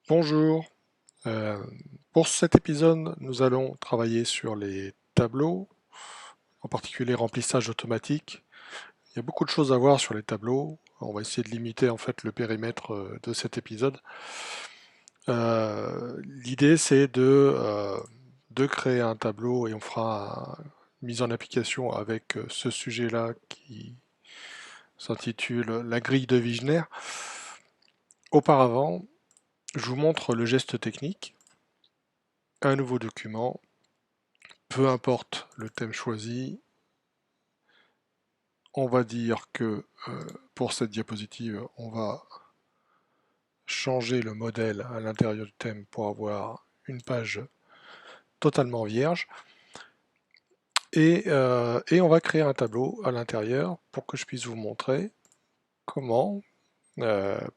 Bonjour. Euh, pour cet épisode, nous allons travailler sur les tableaux, en particulier remplissage automatique. Il y a beaucoup de choses à voir sur les tableaux. On va essayer de limiter en fait le périmètre de cet épisode. L'idée c'est de créer un tableau et on fera une mise en application avec ce sujet-là qui s'intitule La grille de Wigner. Auparavant, je vous montre le geste technique, un nouveau document. Peu importe le thème choisi, on va dire que pour cette diapositive, on va changer le modèle à l'intérieur du thème pour avoir une page totalement vierge. Et on va créer un tableau à l'intérieur pour que je puisse vous montrer comment,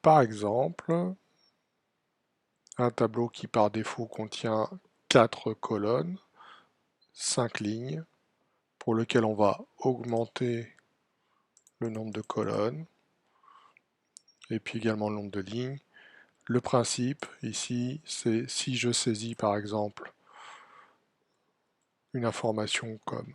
par exemple, un tableau qui par défaut contient 4 colonnes, 5 lignes, pour lequel on va augmenter le nombre de colonnes, et puis également le nombre de lignes. Le principe ici, c'est si je saisis par exemple une information comme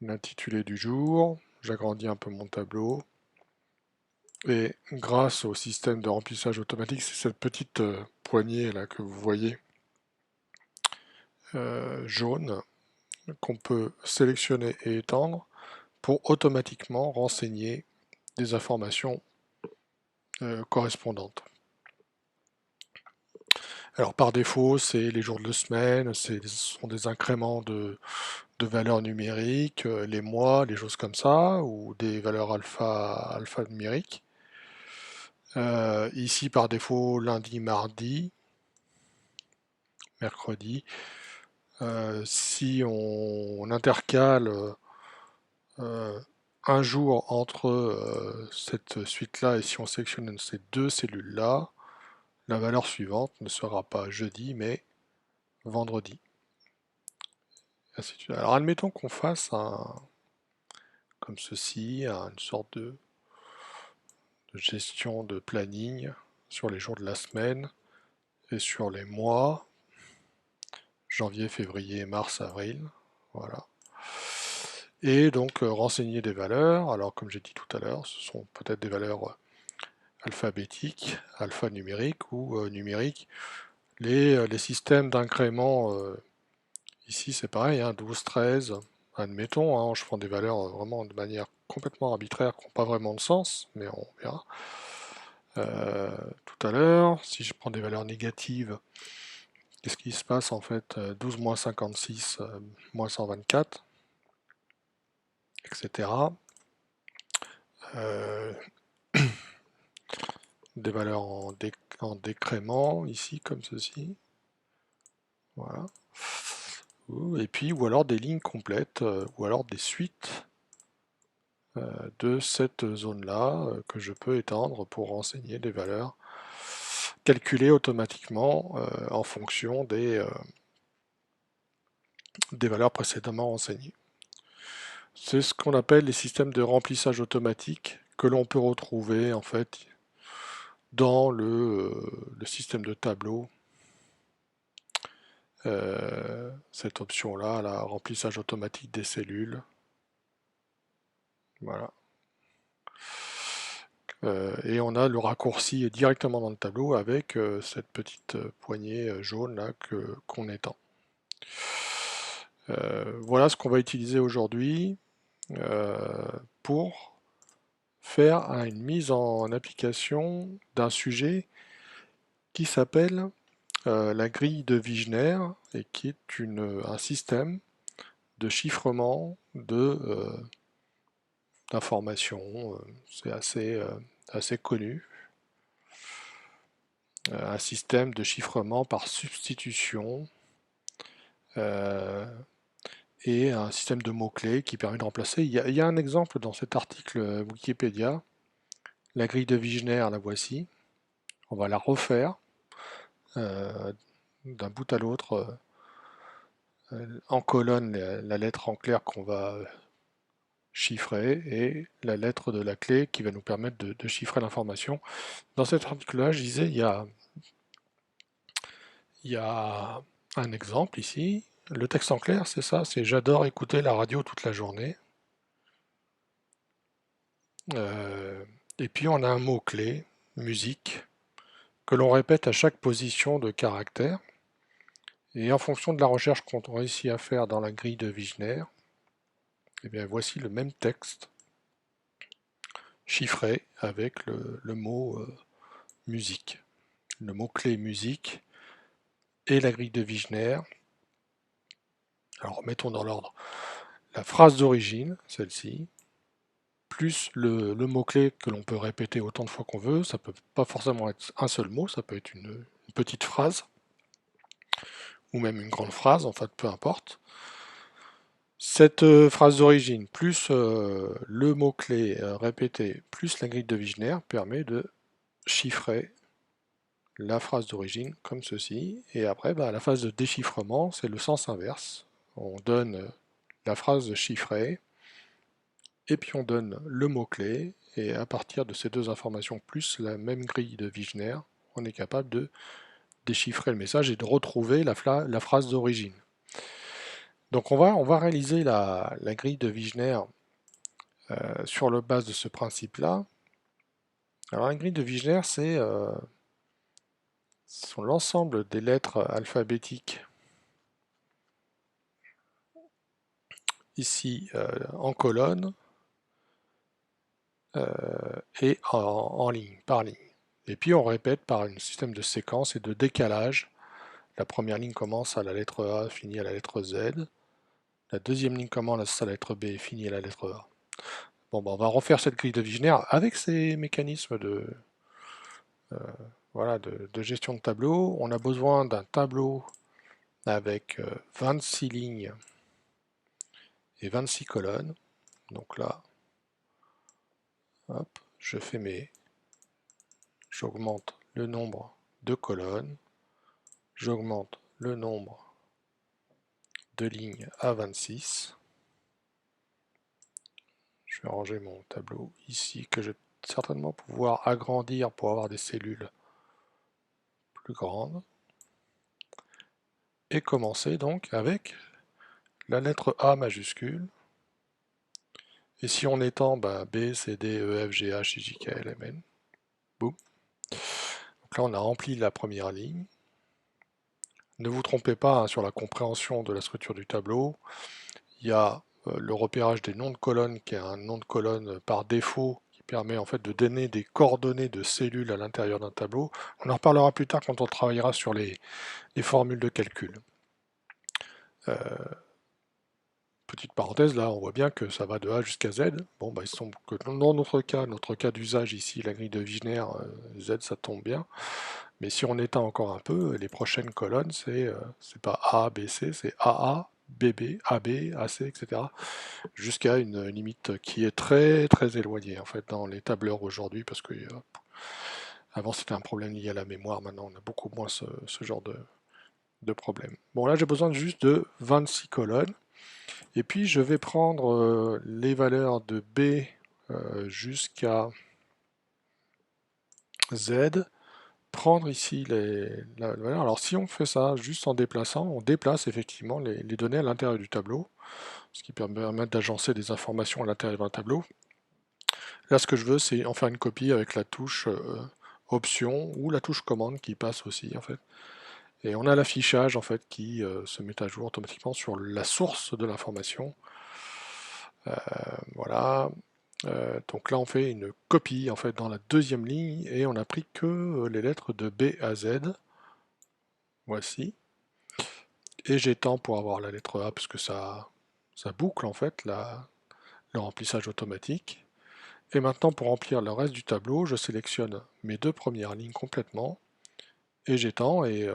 l'intitulé du jour, j'agrandis un peu mon tableau, et grâce au système de remplissage automatique, c'est cette petite poignée là que vous voyez jaune qu'on peut sélectionner et étendre pour automatiquement renseigner des informations correspondantes. Alors par défaut, c'est les jours de semaine, ce sont des incréments de valeurs numériques, les mois, les choses comme ça, ou des valeurs alphanumériques. Ici par défaut lundi, mardi, mercredi. Si on intercale euh, un jour entre cette suite-là et si on sélectionne ces deux cellules-là, la valeur suivante ne sera pas jeudi mais vendredi. Alors admettons qu'on fasse comme ceci, une sorte de gestion de planning sur les jours de la semaine et sur les mois, janvier, février, mars, avril, voilà. Et donc renseigner des valeurs, alors comme j'ai dit tout à l'heure, ce sont peut-être des valeurs alphabétiques, alphanumériques ou numériques. Les systèmes d'incrément, ici c'est pareil, hein, 12, 13, admettons, hein, je prends des valeurs vraiment de manière complètement arbitraire qui n'ont pas vraiment de sens, mais on verra. Tout à l'heure, si je prends des valeurs négatives, qu'est-ce qui se passe en fait? 12 moins 56 moins 124, etc. Euh, des valeurs en décrément, ici, comme ceci. Voilà. Et puis, ou alors des lignes complètes, ou alors des suites de cette zone-là que je peux étendre pour renseigner des valeurs calculées automatiquement en fonction des valeurs précédemment renseignées. C'est ce qu'on appelle les systèmes de remplissage automatique que l'on peut retrouver en fait dans le système de tableau. Cette option-là, la remplissage automatique des cellules. Voilà. Et on a le raccourci directement dans le tableau avec cette petite poignée jaune là qu'on étend. Voilà ce qu'on va utiliser aujourd'hui pour faire une mise en application d'un sujet qui s'appelle la grille de Wigner et qui est un système de chiffrement d'informations. C'est assez connu. Un système de chiffrement par substitution euh, et un système de mots-clés qui permet de remplacer. Il y a un exemple dans cet article Wikipédia. La grille de Wigner, la voici. On va la refaire euh, d'un bout à l'autre en colonne la lettre en clair qu'on va chiffrée et la lettre de la clé qui va nous permettre de chiffrer l'information. Dans cet article-là, je disais, il y a un exemple ici. Le texte en clair, c'est ça, c'est j'adore écouter la radio toute la journée. Et puis on a un mot-clé, musique, que l'on répète à chaque position de caractère. Et en fonction de la recherche qu'on réussit à faire dans la grille de Wigner, eh bien voici le même texte chiffré avec le mot musique. Le mot-clé musique et la grille de Wigner. Alors mettons dans l'ordre la phrase d'origine, celle-ci, plus le mot-clé que l'on peut répéter autant de fois qu'on veut. Ça peut pas forcément être un seul mot, ça peut être une petite phrase ou même une grande phrase, en fait, peu importe. Cette phrase d'origine plus le mot-clé répété plus la grille de Wigner permet de chiffrer la phrase d'origine comme ceci. Et après, la phase de déchiffrement, c'est le sens inverse. On donne la phrase chiffrée et puis on donne le mot-clé. Et à partir de ces deux informations plus la même grille de Wigner, on est capable de déchiffrer le message et de retrouver la phrase d'origine. Donc on va réaliser la grille de Wigner sur le base de ce principe-là. Alors la grille de Wigner, c'est sont l'ensemble des lettres alphabétiques ici en colonne et en ligne, par ligne. Et puis on répète par un système de séquence et de décalage. La première ligne commence à la lettre A, finit à la lettre Z. La deuxième ligne commence à la lettre B et finit à la lettre A. Bon, on va refaire cette grille de Wigner avec ces mécanismes euh, voilà, de gestion de tableau. On a besoin d'un tableau avec 26 lignes et 26 colonnes. Donc là, hop, j'augmente le nombre de colonnes, j'augmente le nombre de lignes à 26. Je vais ranger mon tableau ici que je vais certainement pouvoir agrandir pour avoir des cellules plus grandes. Et commencer donc avec la lettre A majuscule. Et si on étend, B, C, D, E, F, G, H, I, J, K, L, M, N. Boum. Donc là, on a rempli la première ligne. Ne vous trompez pas sur la compréhension de la structure du tableau. Il y a le repérage des noms de colonnes, qui est un nom de colonne par défaut, qui permet en fait de donner des coordonnées de cellules à l'intérieur d'un tableau. On en reparlera plus tard quand on travaillera sur les formules de calcul. Petite parenthèse, là on voit bien que ça va de A jusqu'à Z. Bon, il semble que dans notre cas d'usage ici, la grille de Wigner, Z ça tombe bien. Mais si on étend encore un peu, les prochaines colonnes, c'est pas A, B, C, c'est AA, BB, AB, AC, etc. Jusqu'à une limite qui est très très éloignée en fait dans les tableurs aujourd'hui, parce que avant c'était un problème lié à la mémoire, maintenant on a beaucoup moins ce genre de problème. Bon là j'ai besoin juste de 26 colonnes. Et puis je vais prendre les valeurs de B jusqu'à Z, prendre ici la valeur. Alors si on fait ça juste en déplaçant, on déplace effectivement les données à l'intérieur du tableau, ce qui permet d'agencer des informations à l'intérieur d'un tableau. Là ce que je veux c'est en faire une copie avec la touche option ou la touche commande qui passe aussi en fait. Et on a l'affichage en fait qui se met à jour automatiquement sur la source de l'information. Voilà. Donc là on fait une copie en fait dans la deuxième ligne et on n'a pris que les lettres de B à Z. Voici. Et j'étends pour avoir la lettre A parce que ça boucle en fait le remplissage automatique. Et maintenant pour remplir le reste du tableau, je sélectionne mes deux premières lignes complètement et j'étends et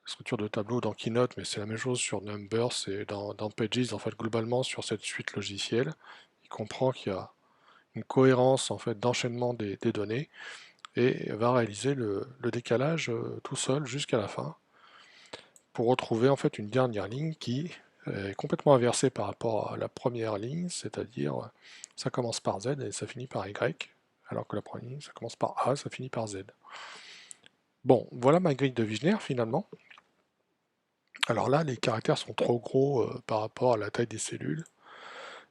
structure de tableau dans Keynote, mais c'est la même chose sur Numbers et dans Pages, en fait globalement sur cette suite logicielle. Il comprend qu'il y a une cohérence en fait d'enchaînement des données et va réaliser le décalage tout seul jusqu'à la fin pour retrouver en fait une dernière ligne qui est complètement inversée par rapport à la première ligne, c'est-à-dire ça commence par Z et ça finit par Y, alors que la première ligne, ça commence par A, ça finit par Z. Bon, voilà ma grille de Wigner finalement. Alors là, les caractères sont trop gros par rapport à la taille des cellules.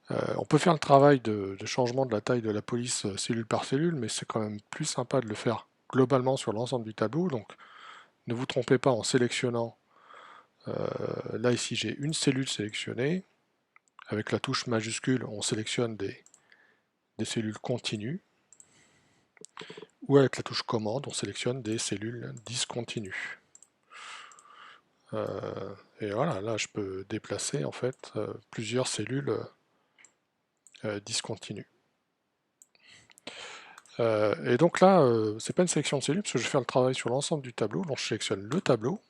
On peut faire le travail de changement de la taille de la police cellule par cellule, mais c'est quand même plus sympa de le faire globalement sur l'ensemble du tableau. Donc ne vous trompez pas en sélectionnant. Là ici j'ai une cellule sélectionnée. Avec la touche majuscule, on sélectionne des cellules continues. Ou avec la touche commande, on sélectionne des cellules discontinues. Et voilà, là je peux déplacer en fait plusieurs cellules discontinues. Et donc là, c'est pas une sélection de cellules parce que je vais faire le travail sur l'ensemble du tableau. Donc je sélectionne le tableau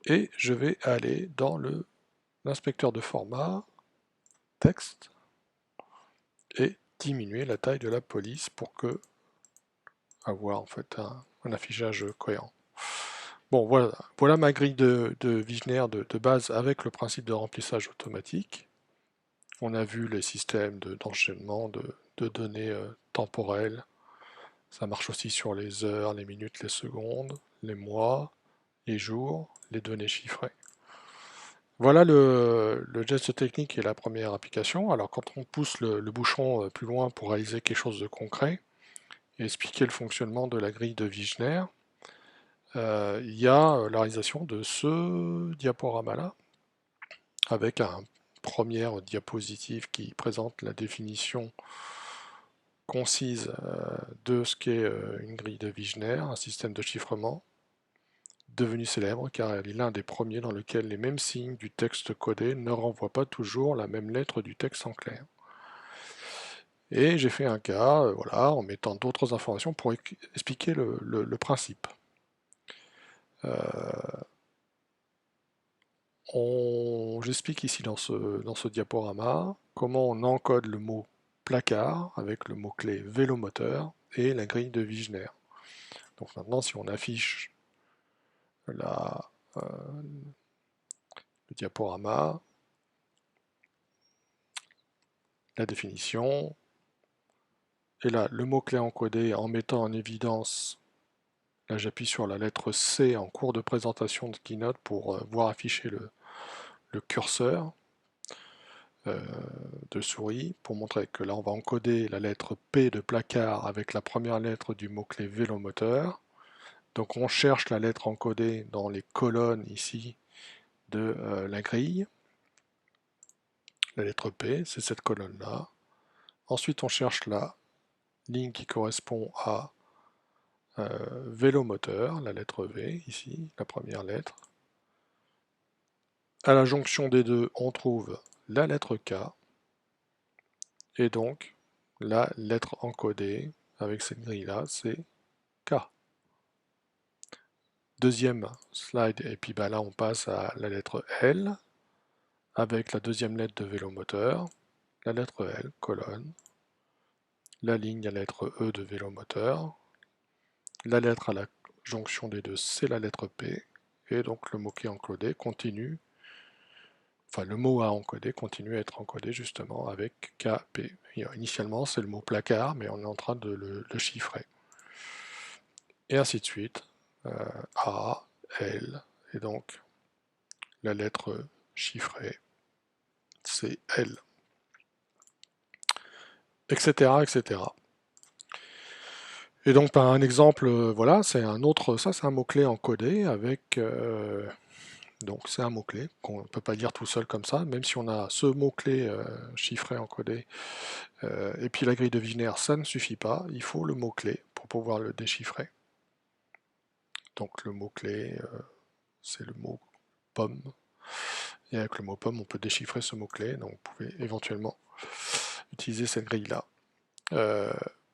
et je vais aller dans l'inspecteur de format, texte, et diminuer la taille de la police pour avoir en fait un affichage cohérent. Bon, voilà ma grille de Wigner de base avec le principe de remplissage automatique. On a vu les systèmes d'enchaînement de données temporelles. Ça marche aussi sur les heures, les minutes, les secondes, les mois, les jours, les données chiffrées. Voilà le geste technique et la première application. Alors quand on pousse le bouchon plus loin pour réaliser quelque chose de concret et expliquer le fonctionnement de la grille de Wigner, il y a la réalisation de ce diaporama-là avec un première diapositive qui présente la définition concise de ce qu'est une grille de Wigner, un système de chiffrement devenu célèbre car elle est l'un des premiers dans lequel les mêmes signes du texte codé ne renvoient pas toujours la même lettre du texte en clair. Et j'ai fait un cas voilà, en mettant d'autres informations pour expliquer le principe. J'explique ici dans ce diaporama comment on encode le mot placard avec le mot-clé vélomoteur et la grille de Wigner. Donc maintenant, si on affiche le diaporama, la définition, et là, le mot-clé encodé en mettant en évidence, là j'appuie sur la lettre C en cours de présentation de Keynote pour voir afficher le curseur de souris, pour montrer que là on va encoder la lettre P de placard avec la première lettre du mot-clé vélomoteur. Donc on cherche la lettre encodée dans les colonnes ici de la grille. La lettre P, c'est cette colonne-là. Ensuite on cherche la ligne qui correspond à vélomoteur, la lettre V, ici, la première lettre. À la jonction des deux, on trouve la lettre K, et donc la lettre encodée avec cette grille-là, c'est K. Deuxième slide, et puis là on passe à la lettre L, avec la deuxième lettre de vélomoteur, la lettre L, colonne, la ligne à la lettre E de vélomoteur, la lettre à la jonction des deux, c'est la lettre P, et donc le mot-clé encodé continue, enfin le mot à encoder continue à être encodé justement avec KP. Initialement c'est le mot placard, mais on est en train de le chiffrer. Et ainsi de suite, A, L, et donc la lettre chiffrée, c'est L, etc., etc. Et donc, par un exemple, voilà, c'est un autre, ça c'est un mot-clé encodé avec, donc c'est un mot-clé qu'on ne peut pas lire tout seul comme ça, même si on a ce mot-clé chiffré encodé, et puis la grille de Wigner, ça ne suffit pas, il faut le mot-clé pour pouvoir le déchiffrer. Donc le mot-clé, c'est le mot pomme, et avec le mot pomme, on peut déchiffrer ce mot-clé, donc vous pouvez éventuellement utiliser cette grille-là.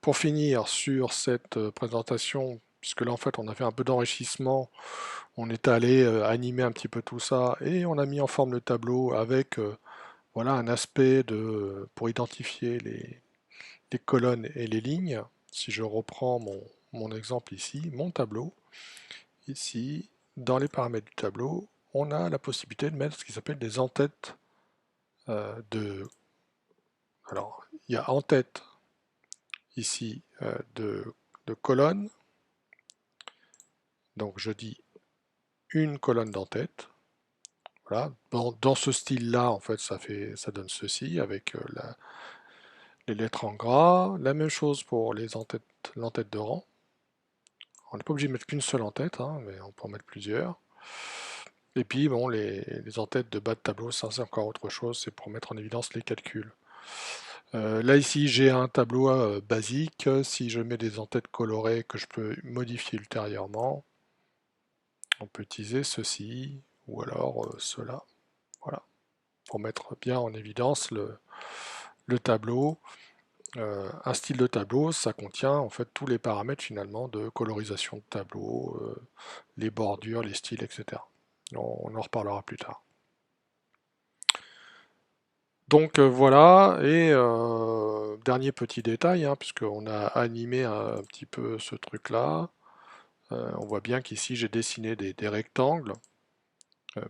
Pour finir sur cette présentation, puisque là en fait on a fait un peu d'enrichissement, on est allé animer un petit peu tout ça et on a mis en forme le tableau avec voilà, un aspect pour identifier les colonnes et les lignes. Si je reprends mon exemple ici, mon tableau, ici, dans les paramètres du tableau, on a la possibilité de mettre ce qui s'appelle des en-têtes Alors, il y a en-tête ici de colonnes. Donc je dis une colonne d'en-tête. Voilà. Dans ce style-là, en fait, ça donne ceci avec les lettres en gras. La même chose pour l'en-tête de rang. On n'est pas obligé de mettre qu'une seule en-tête, hein, mais on peut en mettre plusieurs. Et puis, bon, les en-têtes de bas de tableau, ça c'est encore autre chose, c'est pour mettre en évidence les calculs. Là ici j'ai un tableau basique, si je mets des en-têtes colorées que je peux modifier ultérieurement, on peut utiliser ceci ou alors cela, voilà, pour mettre bien en évidence le tableau. Un style de tableau, ça contient en fait tous les paramètres finalement de colorisation de tableau, les bordures, les styles, etc. On en reparlera plus tard. Donc voilà, et dernier petit détail, hein, puisqu'on a animé un petit peu ce truc-là, on voit bien qu'ici j'ai dessiné des rectangles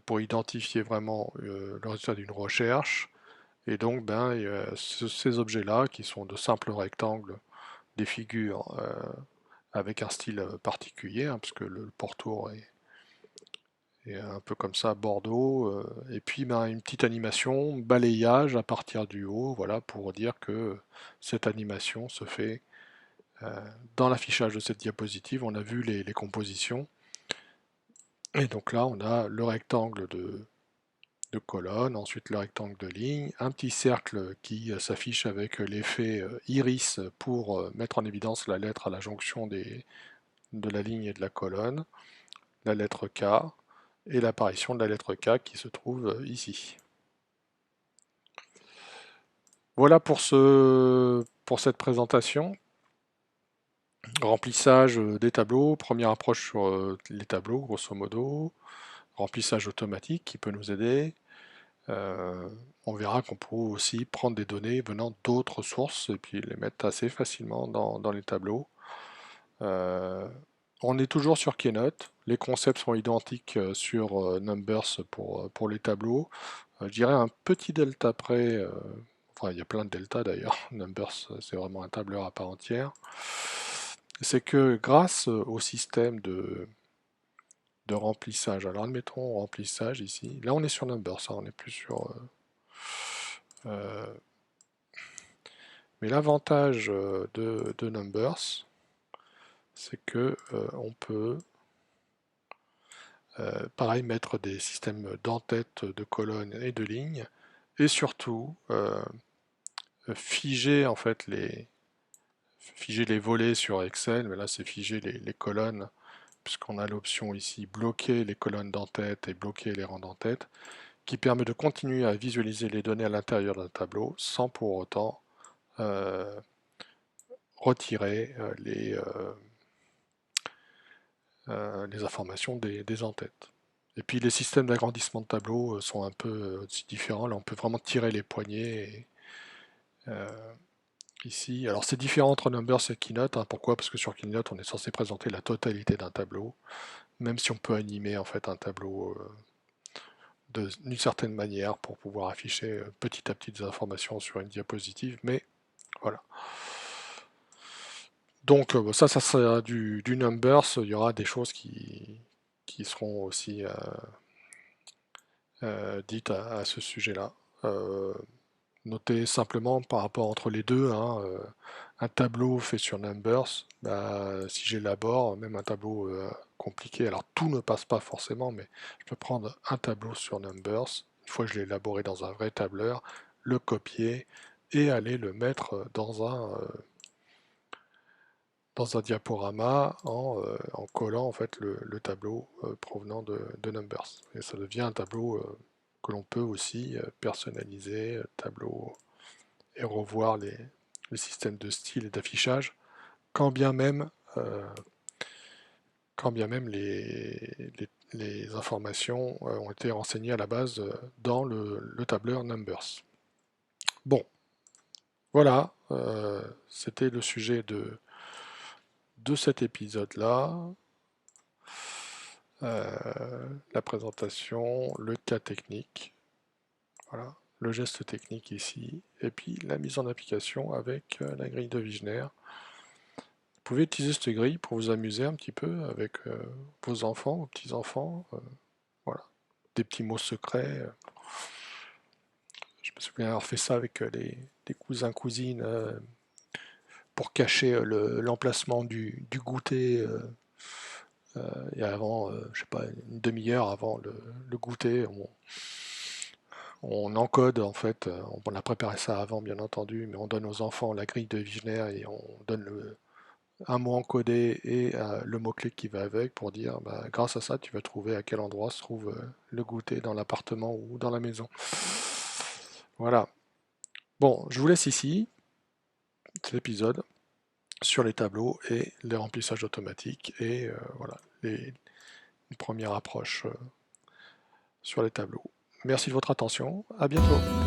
pour identifier vraiment le résultat d'une recherche, et donc ben, il y a ces objets-là qui sont de simples rectangles, des figures avec un style particulier, hein, puisque le pourtour est un peu comme ça, Bordeaux, et puis ben, une petite animation, balayage à partir du haut, voilà, pour dire que cette animation se fait dans l'affichage de cette diapositive. On a vu les compositions, et donc là on a le rectangle de colonne, ensuite le rectangle de ligne, un petit cercle qui s'affiche avec l'effet iris pour mettre en évidence la lettre à la jonction de la ligne et de la colonne, la lettre K, et l'apparition de la lettre K qui se trouve ici. Voilà pour cette présentation. Remplissage des tableaux, première approche sur les tableaux, grosso modo. Remplissage automatique qui peut nous aider. On verra qu'on peut aussi prendre des données venant d'autres sources et puis les mettre assez facilement dans les tableaux. On est toujours sur Keynote. Les concepts sont identiques sur Numbers pour les tableaux. Je dirais un petit delta près. Enfin, il y a plein de deltas d'ailleurs. Numbers, c'est vraiment un tableur à part entière. C'est que grâce au système de remplissage, alors admettons remplissage ici. Là, on est sur Numbers, hein, on n'est plus sur. Euh, mais l'avantage de Numbers, c'est que on peut pareil, mettre des systèmes d'en-tête, de colonnes et de lignes, et surtout figer en fait figer les volets sur Excel, mais là c'est figer les colonnes, puisqu'on a l'option ici bloquer les colonnes d'en-tête et bloquer les rangs d'en-tête, qui permet de continuer à visualiser les données à l'intérieur d'un tableau sans pour autant euh, retirer les informations des en-têtes. Et puis les systèmes d'agrandissement de tableau sont un peu différents. Là, on peut vraiment tirer les poignées. Ici, alors c'est différent entre Numbers et Keynote. Hein. Pourquoi? Parce que sur Keynote, on est censé présenter la totalité d'un tableau, même si on peut animer en fait un tableau d'une certaine manière pour pouvoir afficher petit à petit des informations sur une diapositive. Mais voilà. Donc ça sera du Numbers. Il y aura des choses qui seront aussi dites à ce sujet-là. Notez simplement par rapport entre les deux, hein, un tableau fait sur Numbers, bah, si j'élabore, même un tableau compliqué, alors tout ne passe pas forcément, mais je peux prendre un tableau sur Numbers, une fois que je l'ai élaboré dans un vrai tableur, le copier et aller le mettre dans un diaporama en collant en fait le tableau provenant de Numbers. Et ça devient un tableau que l'on peut aussi personnaliser, tableau, et revoir les systèmes de style et d'affichage, quand bien même, euh, quand bien même les informations ont été renseignées à la base dans le tableur Numbers. Bon, voilà, c'était le sujet de cet épisode-là. la présentation, le cas technique, voilà, le geste technique ici, et puis la mise en application avec la grille de Wigner. Vous pouvez utiliser cette grille pour vous amuser un petit peu avec vos enfants, vos petits-enfants, voilà, des petits mots secrets. Je me souviens avoir fait ça avec les cousins, cousines, pour cacher l'emplacement du goûter. Et avant, je sais pas, une demi-heure avant le goûter, on encode en fait, on a préparé ça avant bien entendu, mais on donne aux enfants la grille de Wigner et on donne un mot encodé et le mot-clé qui va avec pour dire bah, grâce à ça tu vas trouver à quel endroit se trouve le goûter dans l'appartement ou dans la maison. Voilà. Bon, je vous laisse ici cet épisode sur les tableaux et les remplissages automatiques et voilà une première approche sur les tableaux. Merci de votre attention, à bientôt.